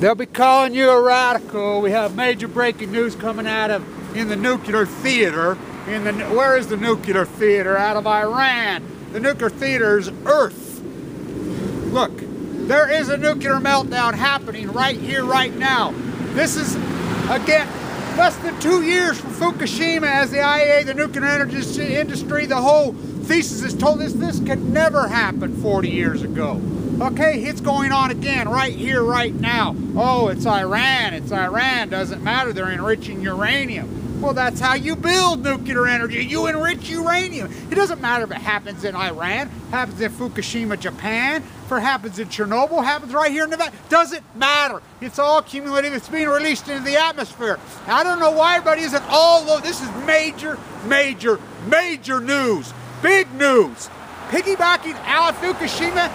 They'll be calling you a radical. We have major breaking news coming out of in the nuclear theater. Where is the nuclear theater? Out of Iran. The nuclear theater is Earth. Look, there is a nuclear meltdown happening right here, right now. This is, again, less than 2 years from Fukushima, as the IAEA, the nuclear energy industry, the whole thesis has told us this could never happen 40 years ago. Okay, it's going on again right here, right now. Oh, it's Iran, doesn't matter, they're enriching uranium. Well, that's how you build nuclear energy, you enrich uranium. It doesn't matter if it happens in Iran, happens in Fukushima, Japan, if it happens in Chernobyl, happens right here in Nevada, doesn't matter. It's all cumulative, it's being released into the atmosphere. I don't know why everybody isn't all over. This is major, major, major news, big news. Piggybacking out of Fukushima.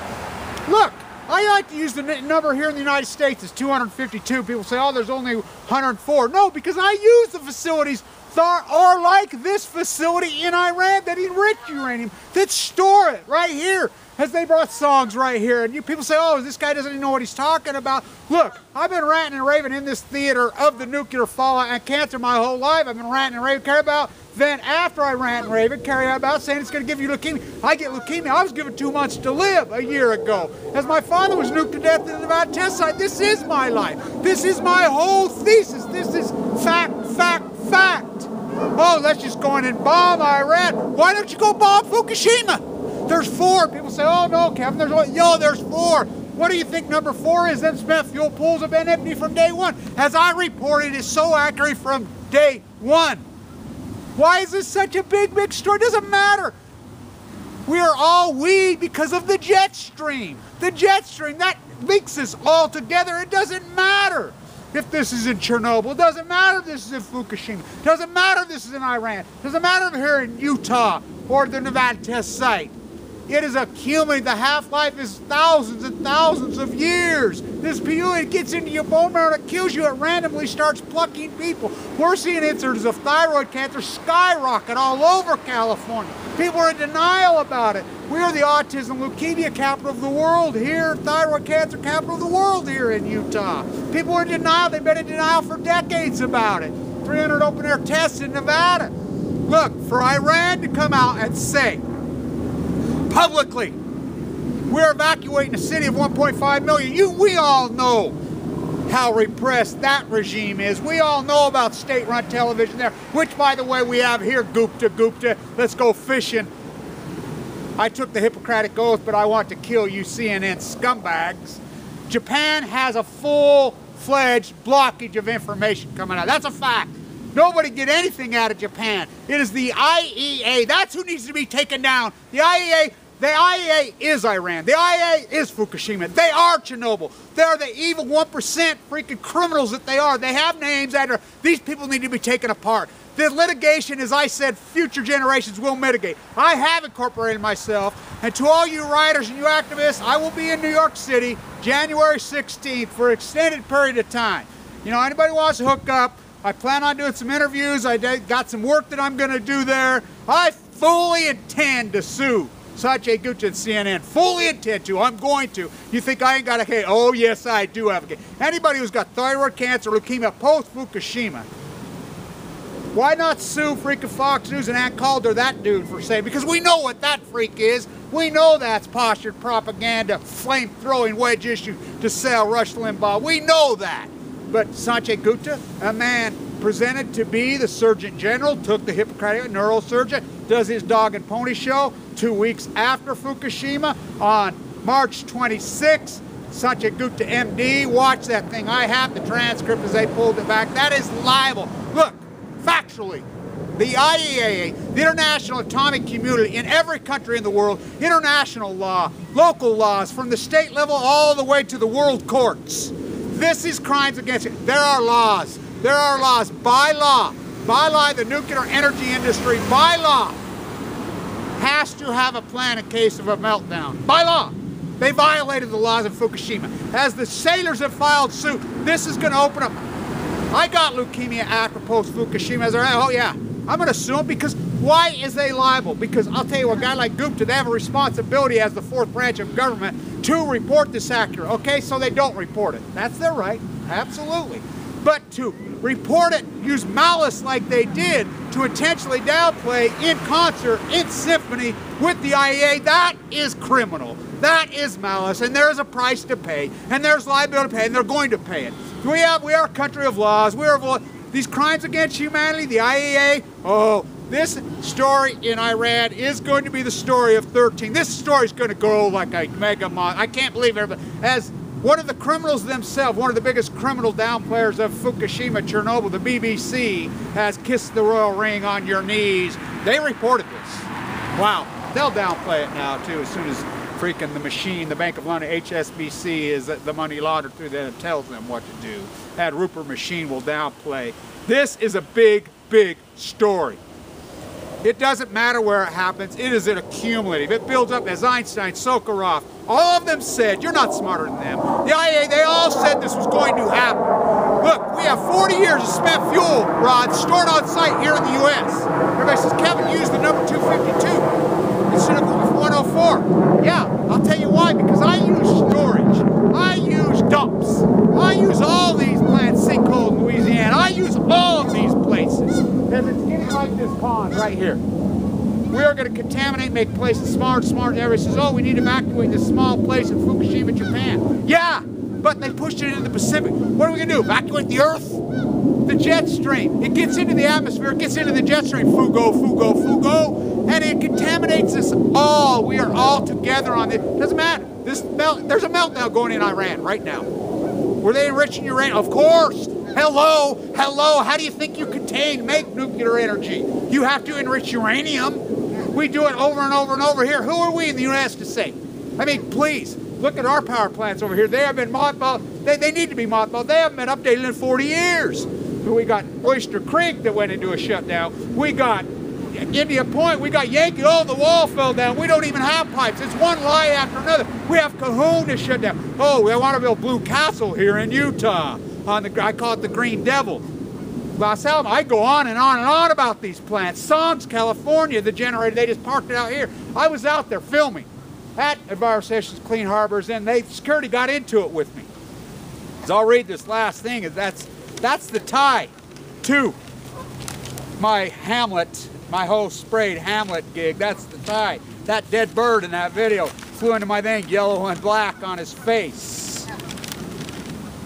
Look, I like to use the number here in the United States. It's 252. People say, oh, there's only 104. No, because I use the facilities that are like this facility in Iran that enrich uranium, that store it right here. As they brought songs right here. And you people say, oh, this guy doesn't even know what he's talking about. Look, I've been ranting and raving in this theater of the nuclear fallout and cancer my whole life. I've been ranting and raving, carry about. Then after I rant and rave and carry about saying it's going to give you leukemia. I get leukemia. I was given 2 months to live a year ago. As my father was nuked to death in the Nevada test site. This is my life. This is my whole thesis. This is fact, fact, fact. Oh, let's just go in and bomb Iran. Why don't you go bomb Fukushima? There's 4. People say, oh no, Kevin, there's only, there's 4. What do you think number 4 is? Them spent fuel pools have been empty from day 1. As I reported, it's so accurate from day 1. Why is this such a big, big story? It doesn't matter. We are all weed because of the jet stream. The jet stream, that links us all together. It doesn't matter if this is in Chernobyl. It doesn't matter if this is in Fukushima. It doesn't matter if this is in Iran. It doesn't matter if here in Utah or the Nevada test site. It is accumulating. The half-life is thousands and thousands of years. This pollutant gets into your bone marrow and it kills you. It randomly starts plucking people. We're seeing incidents of thyroid cancer skyrocket all over California. People are in denial about it. We are the autism leukemia capital of the world here, thyroid cancer capital of the world here in Utah. People are in denial. They've been in denial for decades about it. 300 open-air tests in Nevada. Look, for Iran to come out and say, publicly, we're evacuating a city of 1.5 million. We all know how repressed that regime is. We all know about state-run television there, which, by the way, we have here, Gupta. Let's go fishing. I took the Hippocratic Oath, but I want to kill you CNN scumbags. Japan has a full-fledged blockage of information coming out. That's a fact. Nobody get anything out of Japan. It is the IAEA. That's who needs to be taken down. The IAEA is Iran. The IAEA is Fukushima. They are Chernobyl. They are the evil 1% freaking criminals that they are. They have names that are, these people need to be taken apart. The litigation, as I said, future generations will mitigate. I have incorporated myself, and to all you writers and you activists, I will be in New York City January 16th for an extended period of time. You know, anybody wants to hook up, I plan on doing some interviews. I got some work that I'm going to do there. I fully intend to sue Sanjay Gupta and CNN. Fully intend to. I'm going to. You think I ain't got a case? Oh, yes, I do have a case. Anybody who's got thyroid cancer, leukemia, post-Fukushima, why not sue freaking Fox News and Ann Calder, that dude, for saying, because we know what that freak is. We know that's postured propaganda, flame-throwing wedge issue to sell Rush Limbaugh. We know that. But Sanjay Gupta, a man presented to be the Surgeon General, took the Hippocratic neurosurgeon, does his dog and pony show 2 weeks after Fukushima on March 26th. Sanjay Gupta, MD, watch that thing. I have the transcript as they pulled it back. That is libel. Look, factually, the IAEA, the International Atomic Community, in every country in the world, international law, local laws, from the state level all the way to the world courts. This is crimes against it. There are laws. There are laws. By law, the nuclear energy industry, by law, has to have a plan in case of a meltdown. By law. They violated the laws of Fukushima. As the sailors have filed suit, this is going to open up. I got leukemia after post-Fukushima. Oh yeah, I'm going to sue them because why is they liable? Because I'll tell you, a guy like Gupta, they have a responsibility as the fourth branch of government to report this accurate. Okay, so they don't report it. That's their right. absolutely. But to report it, use malice like they did to intentionally downplay in concert, in symphony with the IAEA, that is criminal. That is malice, and there is a price to pay, and there's liability to pay, and they're going to pay it. We are a country of laws. These crimes against humanity, the IAEA, oh, this story in Iran is going to be the story of 13. This story is going to go like a mega monster. I can't believe everybody. As one of the criminals themselves, one of the biggest criminal downplayers of Fukushima, Chernobyl, the BBC, has kissed the royal ring on your knees. They reported this. Wow. They'll downplay it now, too, as soon as freaking the machine, the Bank of London, HSBC, is the money laundered through that and tells them what to do. That Rupert machine will downplay. This is a big, big story. It doesn't matter where it happens. It is an accumulative. It builds up, as Einstein, Sakharov, all of them said, you're not smarter than them. The IAEA, they all said this was going to happen. Look, we have 40 years of spent fuel rods stored on site here in the U.S. Everybody says, Kevin, use the number 252 instead of 104. Yeah, I'll tell you why, because I use storage. I use dumps. I use all these plants, sinkhole in Louisiana. I use all of these places. Because it's getting like this pond right here. We are going to contaminate, make places smaller and smaller. Everybody says, oh, we need to evacuate this small place in Fukushima, Japan. Yeah, but they pushed it into the Pacific. What are we going to do, evacuate the Earth? The jet stream. It gets into the atmosphere, it gets into the jet stream. Fugo, fugo, fugo. And it contaminates us all. We are all together on it. Doesn't matter. There's a meltdown going in Iran right now. Were they enriching uranium? Of course. Hello, hello. How do you think you make nuclear energy? You have to enrich uranium. We do it over and over and over here. Who are we in the U.S. to say? I mean, please, look at our power plants over here. They have been mothballed. They need to be mothballed. They haven't been updated in 40 years. We got Oyster Creek that went into a shutdown. We got India Point. We got Yankee. Oh, the wall fell down. We don't even have pipes. It's one lie after another. We have Cahoon to shut down. Oh, they want to build Blue Castle here in Utah. I call it the Green Devil. Los Alamos. I go on and on and on about these plants. Songs, California, the generator, they just parked it out here. I was out there filming at Environment Clean Harbors, and security got into it with me. As I'll read this last thing, that's the tie to my Hamlet, my whole sprayed Hamlet gig. That's the tie. That dead bird in that video flew into my thing, yellow and black on his face.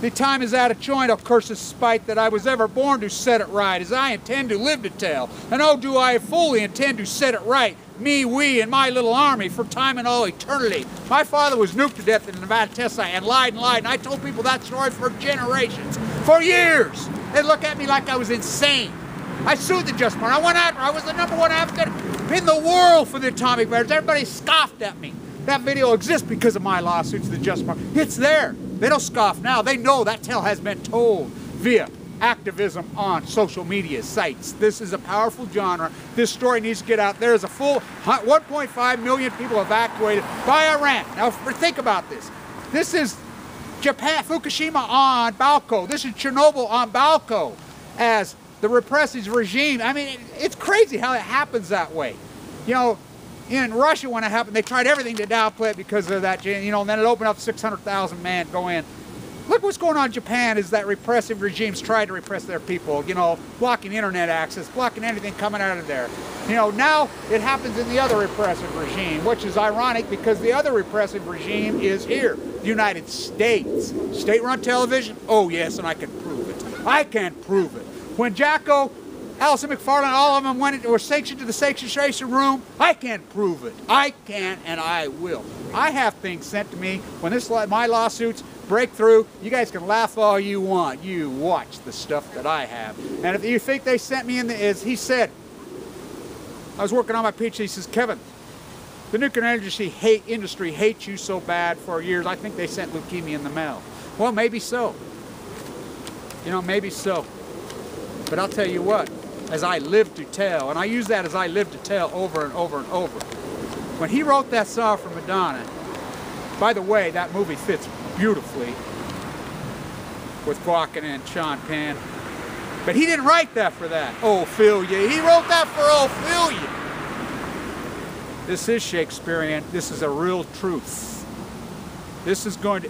The time is out of joint, of curse spite that I was ever born to set it right, as I intend to live to tell. And oh, do I fully intend to set it right, me, we, and my little army, for time and all eternity. My father was nuked to death in the Nevada test site and lied, and I told people that story for generations, for years. They look at me like I was insane. I sued the Just Martin. I went after. I was the #1 advocate in the world for the atomic batteries. Everybody scoffed at me. That video exists because of my lawsuits to the Just Martin. It's there. They don't scoff now. They know that tale has been told via activism on social media sites. This is a powerful genre. This story needs to get out. There is a full 1.5 million people evacuated by Iran. Now think about this. This is Japan, Fukushima on Balco. This is Chernobyl on Balco as the repressive regime. I mean, it's crazy how it happens that way. You know, in Russia, when it happened, they tried everything to downplay it because of that, you know, and then it opened up 600,000 men go in. Look what's going on in Japan is that repressive regimes try to repress their people, you know, blocking internet access, blocking anything coming out of there. You know, now it happens in the other repressive regime, which is ironic because the other repressive regime is here, the United States. State-run television? Oh, yes, and I can prove it. I can prove it. When Jacko, Allison McFarland, all of them were sanctioned to the sanctionation room, I can prove it. I can and I will. I have things sent to me when my lawsuits break through. You guys can laugh all you want. You watch the stuff that I have. And if you think they sent me in as he said, I was working on my PhD, he says, Kevin, the nuclear industry hates you so bad for years, I think they sent leukemia in the mail. Well, maybe so. You know, maybe so. But I'll tell you what, as I live to tell, and I use that as I live to tell over and over and over. When he wrote that song for Madonna, by the way, that movie fits beautifully with Guacan and Sean Penn. But he didn't write that for that. Ophelia. He wrote that for Ophelia. This is Shakespearean. This is a real truth. This is going to,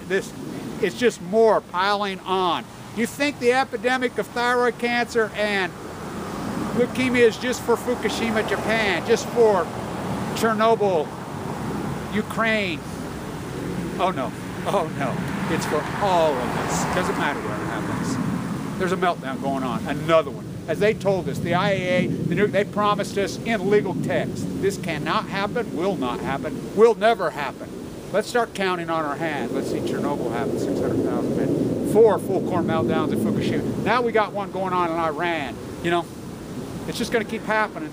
it's just more piling on You think the epidemic of thyroid cancer and leukemia is just for Fukushima, Japan, just for Chernobyl, Ukraine? Oh no, oh no. It's for all of us. Doesn't matter where it happens. There's a meltdown going on, another one. As they told us, the IAEA, they promised us in legal text, this cannot happen, will not happen, will never happen. Let's start counting on our hand. Let's see, Chernobyl happened, 600,000 men. 4 full-core meltdowns in Fukushima. Now we got one going on in Iran. You know, it's just going to keep happening.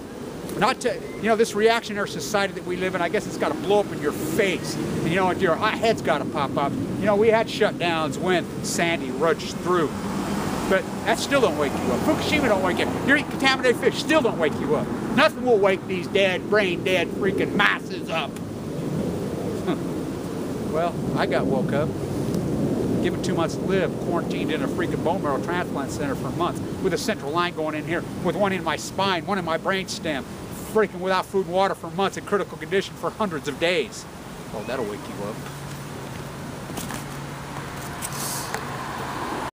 Not to, you know, this reactionary society that we live in, I guess it's got to blow up in your face. And, you know, your head's got to pop up. You know, we had shutdowns when Sandy rudged through. But that still don't wake you up. Fukushima don't wake you up. You're eating contaminated fish, still don't wake you up. Nothing will wake these dead, brain-dead freaking masses up. Well, I got woke up, given 2 months to live, quarantined in a freaking bone marrow transplant center for months, with a central line going in here, with one in my spine, one in my brain stem, freaking without food and water for months, in critical condition for hundreds of days. Oh, that'll wake you up.